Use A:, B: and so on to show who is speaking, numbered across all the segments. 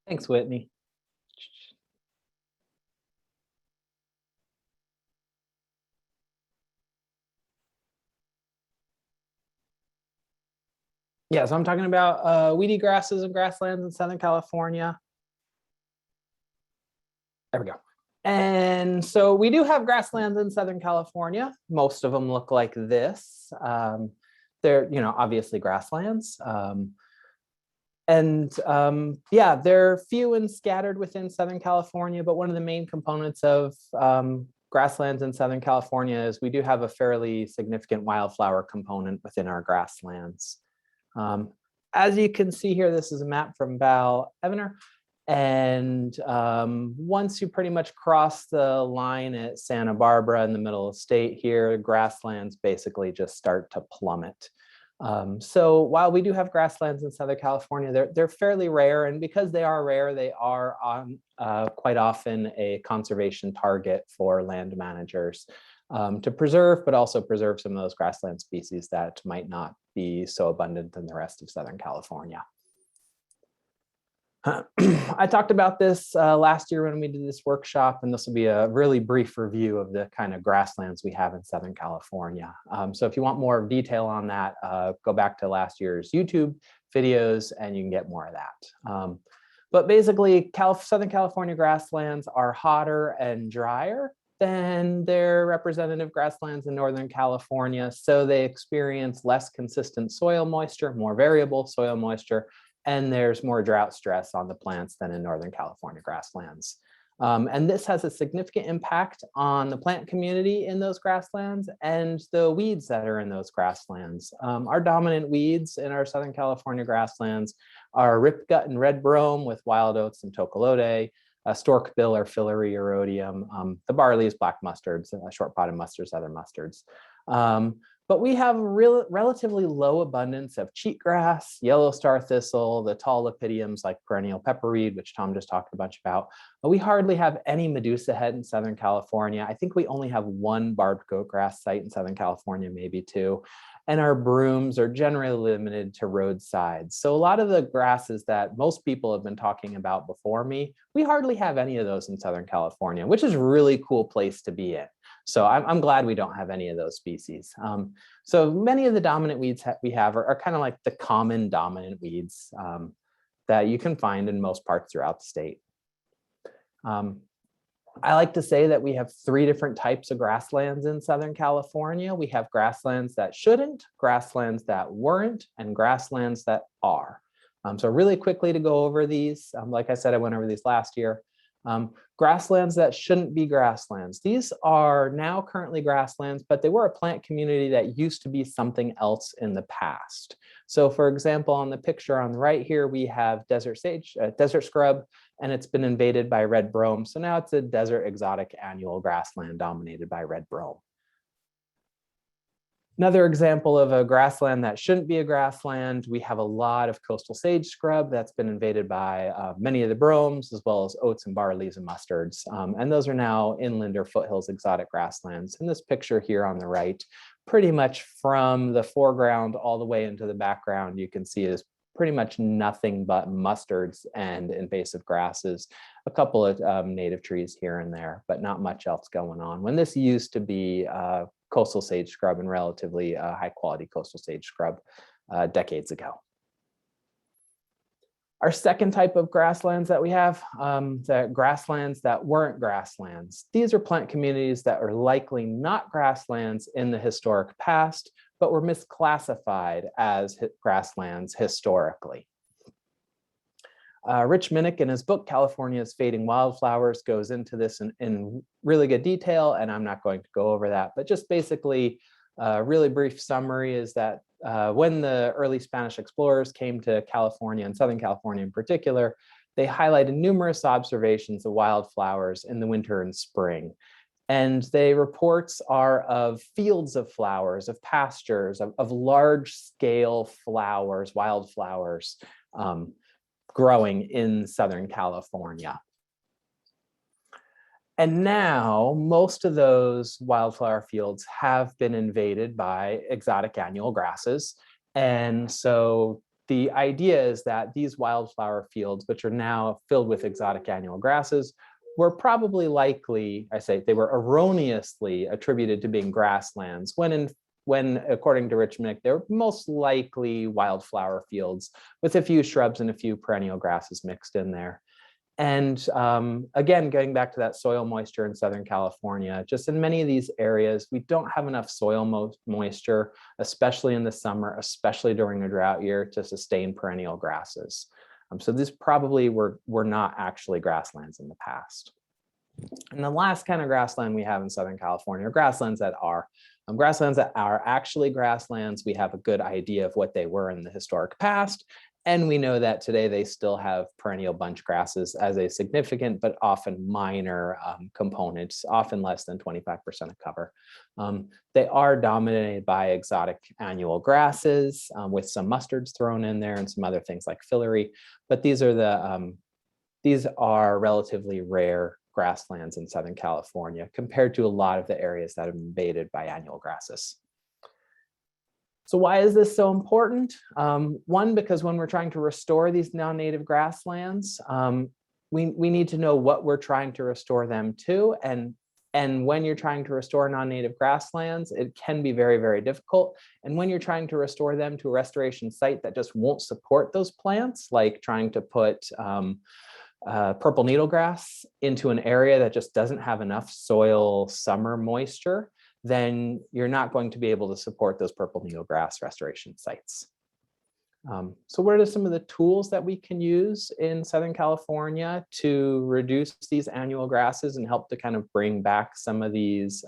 A: Thanks, Whitney. Yeah, so I'm talking about weedy grasses and grasslands in Southern California. There we go. And so we do have grasslands in Southern California. Most of them look like this. They're, obviously grasslands. Yeah, they're few and scattered within Southern California, but one of the main components of grasslands in Southern California is we do have a fairly significant wildflower component within our grasslands. As you can see here, this is a map from Val Evener. And once you pretty much cross the line at Santa Barbara in the middle of the state here, grasslands basically just start to plummet. So while we do have grasslands in Southern California, they're fairly rare. And because they are rare, they are on quite often a conservation target for land managers to preserve, but also preserve some of those grassland species that might not be so abundant in the rest of Southern California. I talked about this last year when we did this workshop, and this will be a really brief review of the kind of grasslands we have in Southern California. So if you want more detail on that, go back to last year's YouTube videos and you can get more of that. But basically, Southern California grasslands are hotter and drier than their representative grasslands in Northern California. So they experience less consistent soil moisture, more variable soil moisture, and there's more drought stress on the plants than in Northern California grasslands. And this has a significant impact on the plant community in those grasslands and the weeds that are in those grasslands. Our dominant weeds in our Southern California grasslands are ripgut and red brome with wild oats and tocolote, storkbill or filiary erodium, the barleys, black mustards, short potted mustards, other mustards. But we have relatively low abundance of cheatgrass, yellow star thistle, the tall lepidiums like perennial pepperweed, which Tom just talked a bunch about. But we hardly have any medusa head in Southern California. I think we only have one barbed goatgrass site in Southern California, maybe two. And our brooms are generally limited to roadsides. So a lot of the grasses that most people have been talking about before me, we hardly have any of those in Southern California, which is a really cool place to be in. So I'm glad we don't have any of those species. So many of the dominant weeds that we have are kind of like the common dominant weeds that you can find in most parts throughout the state. I like to say that we have three different types of grasslands in Southern California. We have grasslands that shouldn't, grasslands that weren't, and grasslands that are. So really quickly to go over these, like I said, I went over these last year. Grasslands that shouldn't be grasslands. These are now currently grasslands, but they were a plant community that used to be something else in the past. So for example, on the picture on the right here, we have desert sage, desert scrub, and it's been invaded by red brome. So now it's a desert exotic annual grassland dominated by red brome. Another example of a grassland that shouldn't be a grassland, we have a lot of coastal sage scrub that's been invaded by many of the bromes, as well as oats and barleys and mustards. And those are now inland or foothills exotic grasslands. In this picture here on the right, pretty much from the foreground all the way into the background, you can see is pretty much nothing but mustards and invasive grasses, a couple of native trees here and there, but not much else going on. When this used to be coastal sage scrub and relatively high quality coastal sage scrub decades ago. Our second type of grasslands that we have, the grasslands that weren't grasslands. These are plant communities that are likely not grasslands in the historic past, but were misclassified as grasslands historically. Rich Minnick in his book, California's Fading Wildflowers, goes into this in really good detail, and I'm not going to go over that, but just basically a really brief summary is that when the early Spanish explorers came to California, and Southern California in particular, they highlighted numerous observations of wildflowers in the winter and spring. And the reports are of fields of flowers, of pastures, of large scale flowers, wildflowers, growing in Southern California. And now most of those wildflower fields have been invaded by exotic annual grasses. And so the idea is that these wildflower fields, which are now filled with exotic annual grasses, were probably likely, I say they were erroneously attributed to being grasslands, when according to Rich Mick, they were most likely wildflower fields with a few shrubs and a few perennial grasses mixed in there. And again, going back to that soil moisture in Southern California, just in many of these areas, we don't have enough soil moisture, especially in the summer, especially during a drought year, to sustain perennial grasses. So these probably were not actually grasslands in the past. And the last kind of grassland we have in Southern California are grasslands that are. Grasslands that are actually grasslands, we have a good idea of what they were in the historic past. And we know that today they still have perennial bunch grasses as a significant but often minor component, often less than 25% of cover. They are dominated by exotic annual grasses with some mustards thrown in there and some other things like fillery. But these are relatively rare grasslands in Southern California compared to a lot of the areas that have been invaded by annual grasses. So why is this so important? One, because when we're trying to restore these non-native grasslands, we need to know what we're trying to restore them to. And when you're trying to restore non-native grasslands, it can be very, very difficult. And when you're trying to restore them to a restoration site that just won't support those plants, like trying to put purple needlegrass into an area that just doesn't have enough soil summer moisture, then you're not going to be able to support those purple needlegrass restoration sites. So what are some of the tools that we can use in Southern California to reduce these annual grasses and help to kind of bring back some of these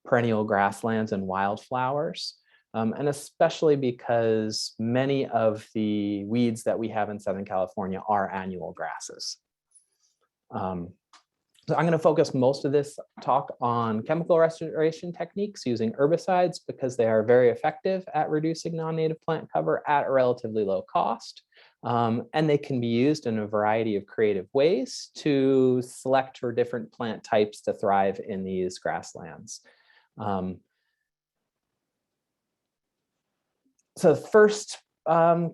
A: perennial grasslands and wildflowers? And especially because many of the weeds that we have in Southern California are annual grasses. So I'm going to focus most of this talk on chemical restoration techniques using herbicides because they are very effective at reducing non-native plant cover at a relatively low cost. And they can be used in a variety of creative ways to select for different plant types to thrive in these grasslands. So the first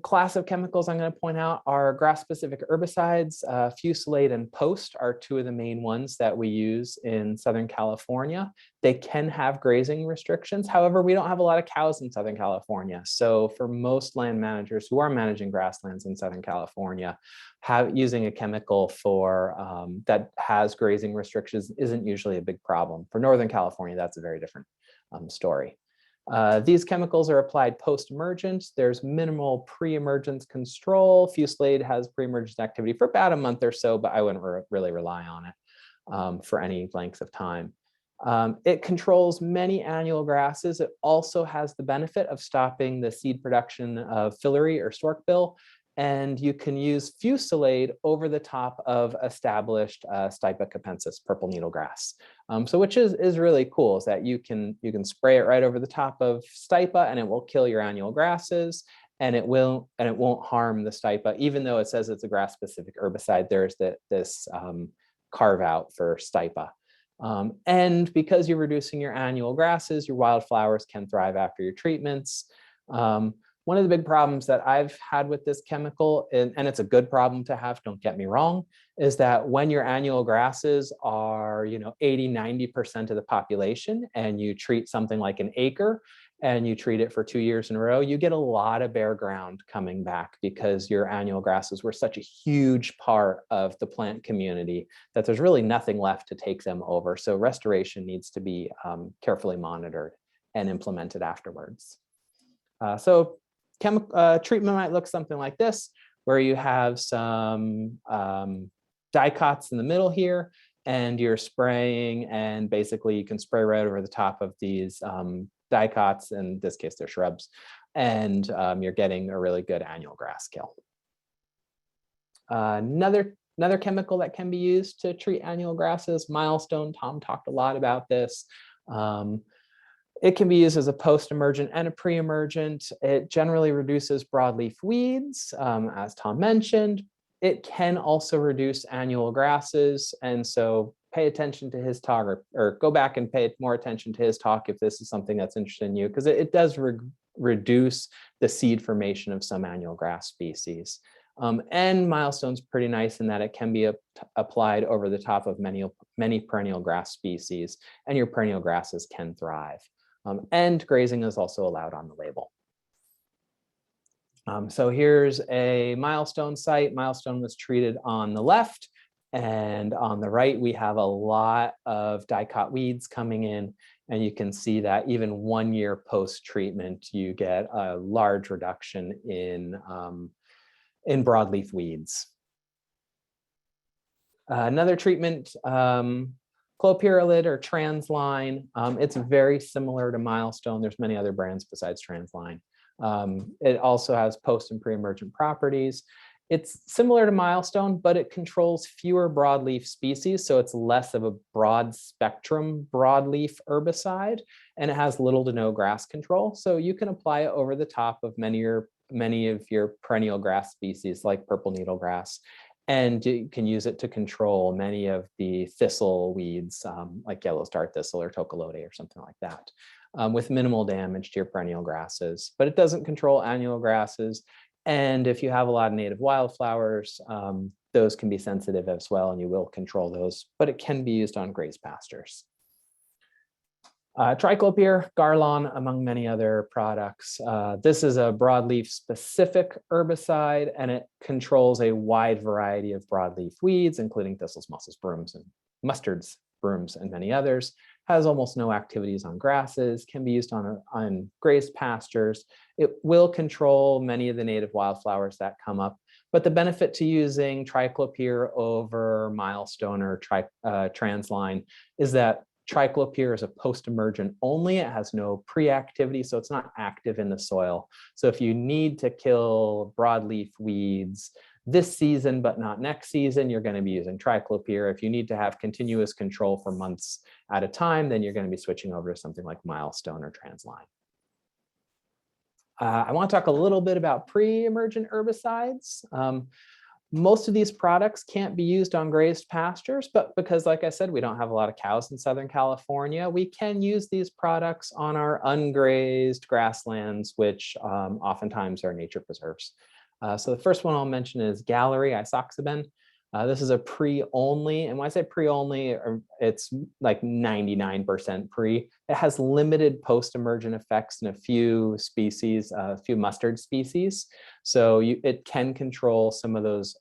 A: class of chemicals I'm going to point out are grass-specific herbicides. Fusilade and Post are two of the main ones that we use in Southern California. They can have grazing restrictions. However, we don't have a lot of cows in Southern California. So for most land managers who are managing grasslands in Southern California, using a chemical for that has grazing restrictions isn't usually a big problem. For Northern California, that's a very different story. These chemicals are applied post-emergent. There's minimal pre-emergence control. Fusilade has pre-emergence activity for about a month or so, but I wouldn't really rely on it for any length of time. It controls many annual grasses. It also has the benefit of stopping the seed production of fillery or storkbill, and you can use Fusilade over the top of established Stipa capensis, purple needlegrass. So which is really cool, is that you can spray it right over the top of Stipa and it will kill your annual grasses, and it won't harm the Stipa, even though it says it's a grass-specific herbicide. There's this carve out for Stipa. And because you're reducing your annual grasses, your wildflowers can thrive after your treatments. One of the big problems that I've had with this chemical, and it's a good problem to have, don't get me wrong, is that when your annual grasses are 80–90% of the population, and you treat something like an acre and you treat it for 2 years in a row, you get a lot of bare ground coming back because your annual grasses were such a huge part of the plant community that there's really nothing left to take them over. So restoration needs to be carefully monitored and implemented afterwards. Treatment might look something like this, where you have some dicots in the middle here, and you're spraying, and basically you can spray right over the top of these dicots. In this case, they're shrubs, and you're getting a really good annual grass kill. Another chemical that can be used to treat annual grasses, Milestone. Tom talked a lot about this. It can be used as a post-emergent and a pre-emergent. It generally reduces broadleaf weeds, as Tom mentioned. It can also reduce annual grasses, and so pay attention to his talk, or go back and pay more attention to his talk if this is something that's interesting in you, because it does reduce the seed formation of some annual grass species. And Milestone's pretty nice in that it can be applied over the top of many perennial grass species, and your perennial grasses can thrive. And grazing is also allowed on the label. So here's a Milestone site. Milestone was treated on the left, and on the right, we have a lot of dicot weeds coming in. And you can see that even 1 year post-treatment, you get a large reduction in broadleaf weeds. Another treatment, clopyralid or Transline. It's very similar to Milestone. There's many other brands besides Transline. It also has post and pre-emergent properties. It's similar to Milestone, but it controls fewer broadleaf species, so it's less of a broad spectrum broadleaf herbicide, and it has little to no grass control. So you can apply it over the top of many of your perennial grass species like purple needlegrass, and you can use it to control many of the thistle weeds like yellow star thistle or tocolote or something like that, with minimal damage to your perennial grasses. But it doesn't control annual grasses. And if you have a lot of native wildflowers, those can be sensitive as well, and you will control those, but it can be used on grazed pastures. Triclopyr, Garlon, among many other products. This is a broadleaf specific herbicide, and it controls a wide variety of broadleaf weeds, including thistles, mussels, brooms, and mustards, brooms, and many others. Has almost no activities on grasses, can be used on grazed pastures. It will control many of the native wildflowers that come up, but the benefit to using triclopyr over Milestone or Transline is that triclopyr is a post-emergent only. It has no pre-activity, so it's not active in the soil. So if you need to kill broadleaf weeds this season, but not next season, you're going to be using triclopyr. If you need to have continuous control for months at a time, then you're going to be switching over to something like Milestone or Transline. I want to talk a little bit about pre-emergent herbicides. Most of these products can't be used on grazed pastures, but because, like I said, we don't have a lot of cows in Southern California, we can use these products on our ungrazed grasslands, which oftentimes are nature preserves. So the first one I'll mention is Gallery isoxaben. This is a pre-only, and when I say pre-only, it's like 99% pre. It has limited post-emergent effects in a few species, a few mustard species. So it can control some of those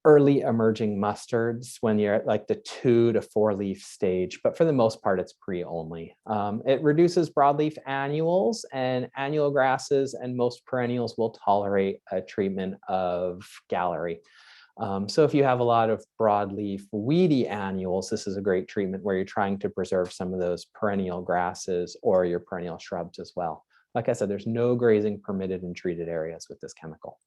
A: early emerging mustards when you're at like the 2 to 4 leaf stage, but for the most part, it's pre-only. It reduces broadleaf annuals, and annual grasses and most perennials will tolerate a treatment of Gallery. So if you have a lot of broadleaf weedy annuals, this is a great treatment where you're trying to preserve some of those perennial grasses or your perennial shrubs as well. Like I said, there's no grazing permitted in treated areas with this chemical.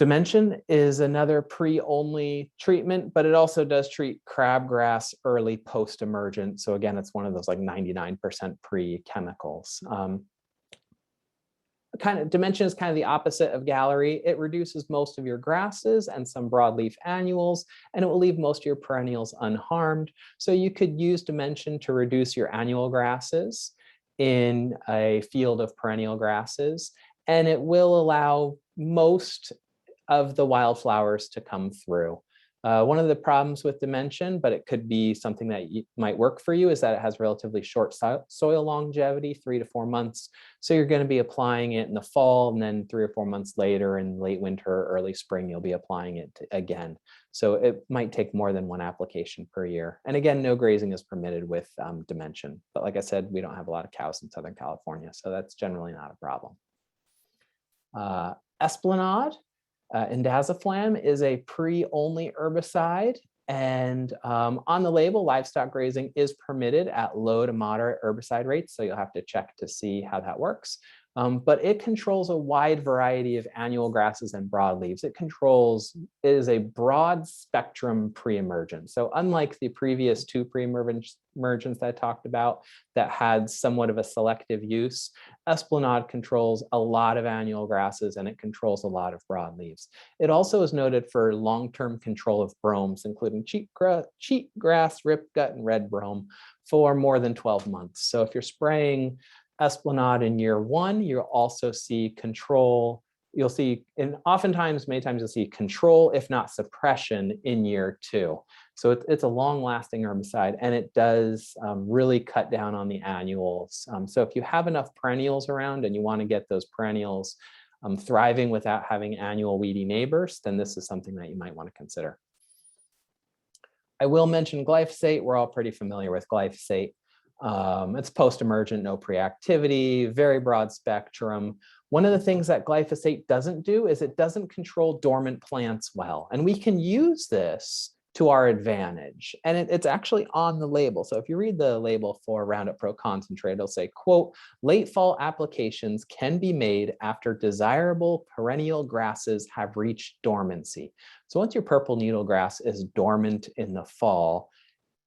A: Dimension is another pre-only treatment, but it also does treat crabgrass early post-emergent. So again, it's one of those like 99% pre-chemicals. Dimension is kind of the opposite of Gallery. It reduces most of your grasses and some broadleaf annuals, and it will leave most of your perennials unharmed. So you could use Dimension to reduce your annual grasses in a field of perennial grasses, and it will allow most of the wildflowers to come through. One of the problems with Dimension, but it could be something that might work for you, is that it has relatively short soil longevity, 3 to 4 months. So you're going to be applying it in the fall, and then 3 or 4 months later in late winter or early spring, you'll be applying it again. So it might take more than 1 application per year. And again, no grazing is permitted with Dimension. But like I said, we don't have a lot of cows in Southern California, so that's generally not a problem. Esplanade. Indaziflam is a pre-only herbicide, and on the label, livestock grazing is permitted at low to moderate herbicide rates, so you'll have to check to see how that works. But it controls a wide variety of annual grasses and broadleaves. It is a broad spectrum pre-emergent. So unlike the previous two pre-emergents that I talked about that had somewhat of a selective use, Esplanade controls a lot of annual grasses and it controls a lot of broadleaves. It also is noted for long-term control of bromes, including cheatgrass, ripgut, and red brome for more than 12 months. So if you're spraying Esplanade in year 1, you'll also see control. You'll see, and oftentimes, many times you'll see control, if not suppression, in year 2. So it's a long-lasting herbicide, and it does really cut down on the annuals. So if you have enough perennials around and you want to get those perennials thriving without having annual weedy neighbors, then this is something that you might want to consider. I will mention glyphosate. We're all pretty familiar with glyphosate. It's post-emergent, no pre-activity, very broad spectrum. One of the things that glyphosate doesn't do is it doesn't control dormant plants well. And we can use this to our advantage. And it's actually on the label. So if you read the label for Roundup Pro Concentrate, it'll say, quote, late fall applications can be made after desirable perennial grasses have reached dormancy. So once your purple needlegrass is dormant in the fall,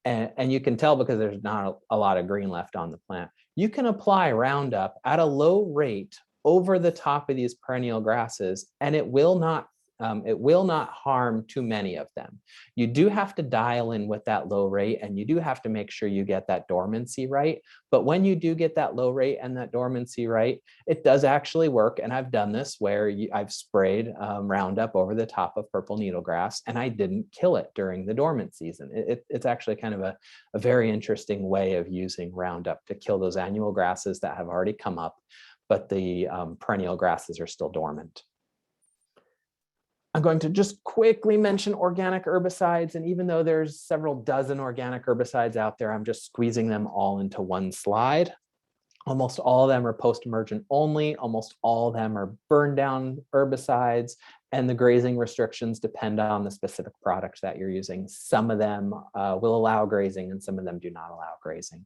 A: and you can tell because there's not a lot of green left on the plant, you can apply Roundup at a low rate over the top of these perennial grasses, and it will not harm too many of them. You do have to dial in with that low rate, and you do have to make sure you get that dormancy right. But when you do get that low rate and that dormancy right, it does actually work. And I've done this where I've sprayed Roundup over the top of purple needlegrass, and I didn't kill it during the dormant season. It's actually kind of a very interesting way of using Roundup to kill those annual grasses that have already come up, but the perennial grasses are still dormant. I'm going to just quickly mention organic herbicides, and even though there's several dozen organic herbicides out there, I'm just squeezing them all into one slide. Almost all of them are post-emergent only. Almost all of them are burn down herbicides, and the grazing restrictions depend on the specific product that you're using. Some of them will allow grazing and some of them do not allow grazing.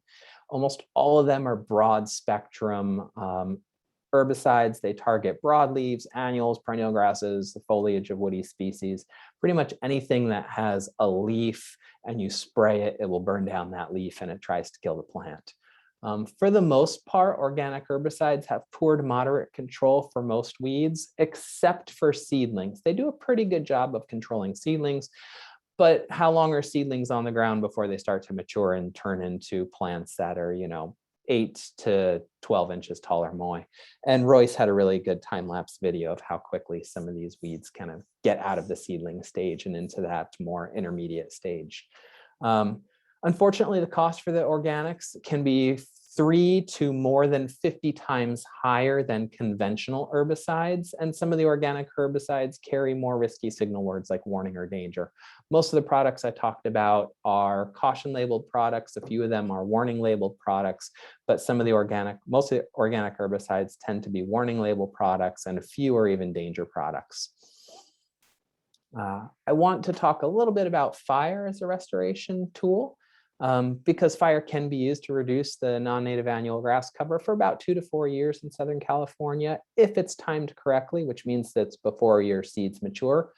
A: Almost all of them are broad spectrum herbicides. They target broadleaves, annuals, perennial grasses, the foliage of woody species. Pretty much anything that has a leaf and you spray it, it will burn down that leaf and it tries to kill the plant. For the most part, organic herbicides have poor to moderate control for most weeds, except for seedlings. They do a pretty good job of controlling seedlings, but how long are seedlings on the ground before they start to mature and turn into plants that are, 8 to 12 inches tall or more? And Royce had a really good time-lapse video of how quickly some of these weeds kind of get out of the seedling stage and into that more intermediate stage. Unfortunately, the cost for the organics can be 3 to more than 50 times higher than conventional herbicides. And some of the organic herbicides carry more risky signal words like warning or danger. Most of the products I talked about are caution labeled products. A few of them are warning labeled products, but most of the organic herbicides tend to be warning label products, and a few are even danger products. I want to talk a little bit about fire as a restoration tool. Because fire can be used to reduce the non-native annual grass cover for about 2 to 4 years in Southern California, if it's timed correctly, which means that's before your seeds mature.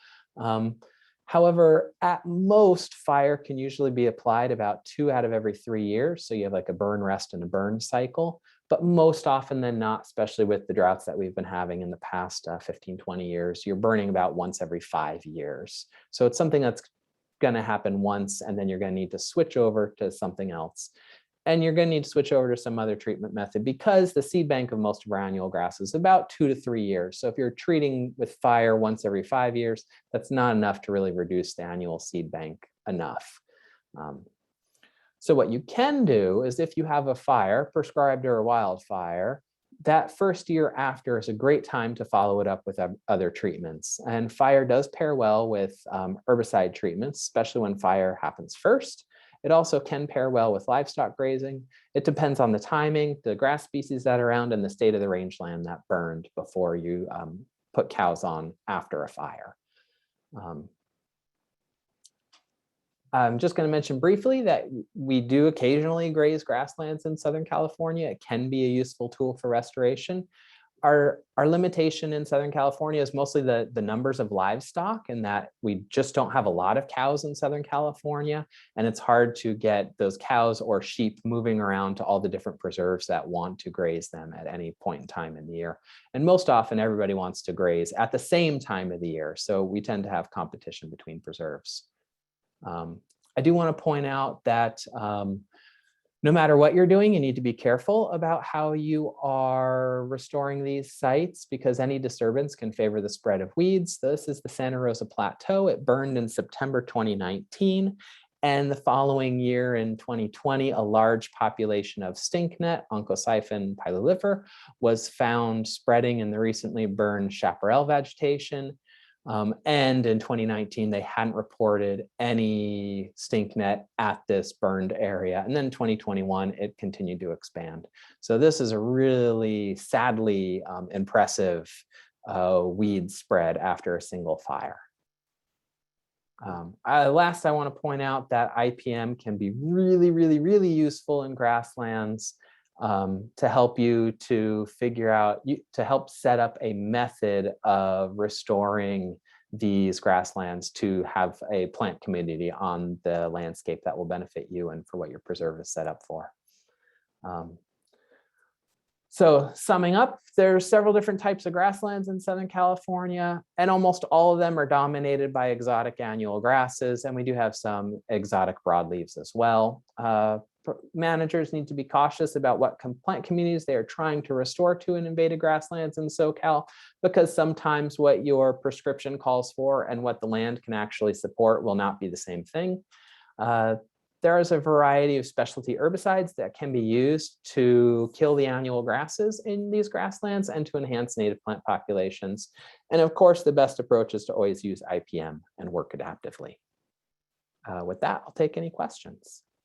A: However, at most, fire can usually be applied about 2 out of every 3 years. So you have like a burn, rest, and a burn cycle. But most often than not, especially with the droughts that we've been having in the past 15, 20 years, you're burning about once every 5 years. So it's something that's going to happen once, and then you're going to need to switch over to something else. And you're going to need to switch over to some other treatment method because the seed bank of most of our annual grass is about 2 to 3 years. So if you're treating with fire once every 5 years, that's not enough to really reduce the annual seed bank enough. So what you can do is, if you have a fire, prescribed or a wildfire, that first year after is a great time to follow it up with other treatments. And fire does pair well with herbicide treatments, especially when fire happens first. It also can pair well with livestock grazing. It depends on the timing, the grass species that are around, and the state of the rangeland that burned before you put cows on after a fire. I'm just going to mention briefly that we do occasionally graze grasslands in Southern California. It can be a useful tool for restoration. our limitation in Southern California is mostly the numbers of livestock, and that we just don't have a lot of cows in Southern California, and it's hard to get those cows or sheep moving around to all the different preserves that want to graze them at any point in time in the year. And most often everybody wants to graze at the same time of the year, so we tend to have competition between preserves. I do want to point out that no matter what you're doing, you need to be careful about how you are restoring these sites, because any disturbance can favor the spread of weeds. This is the Santa Rosa Plateau. It burned in September 2019. And the following year in 2020, a large population of stinknet, Onchocyphon pylifer, was found spreading in the recently burned chaparral vegetation. And in 2019, they hadn't reported any stinknet at this burned area. And then in 2021, it continued to expand. So this is a really sadly impressive weed spread after a single fire. Last, I want to point out that IPM can be really useful in grasslands to help you to figure out, to help set up a method of restoring these grasslands to have a plant community on the landscape that will benefit you and for what your preserve is set up for. So summing up, there's several different types of grasslands in Southern California, and almost all of them are dominated by exotic annual grasses, and we do have some exotic broadleaves as well. Managers need to be cautious about what plant communities they are trying to restore to in invaded grasslands in SoCal, because sometimes what your prescription calls for and what the land can actually support will not be the same thing. There is a variety of specialty herbicides that can be used to kill the annual grasses in these grasslands and to enhance native plant populations. And of course, the best approach is to always use IPM and work adaptively. With that, I'll take any questions.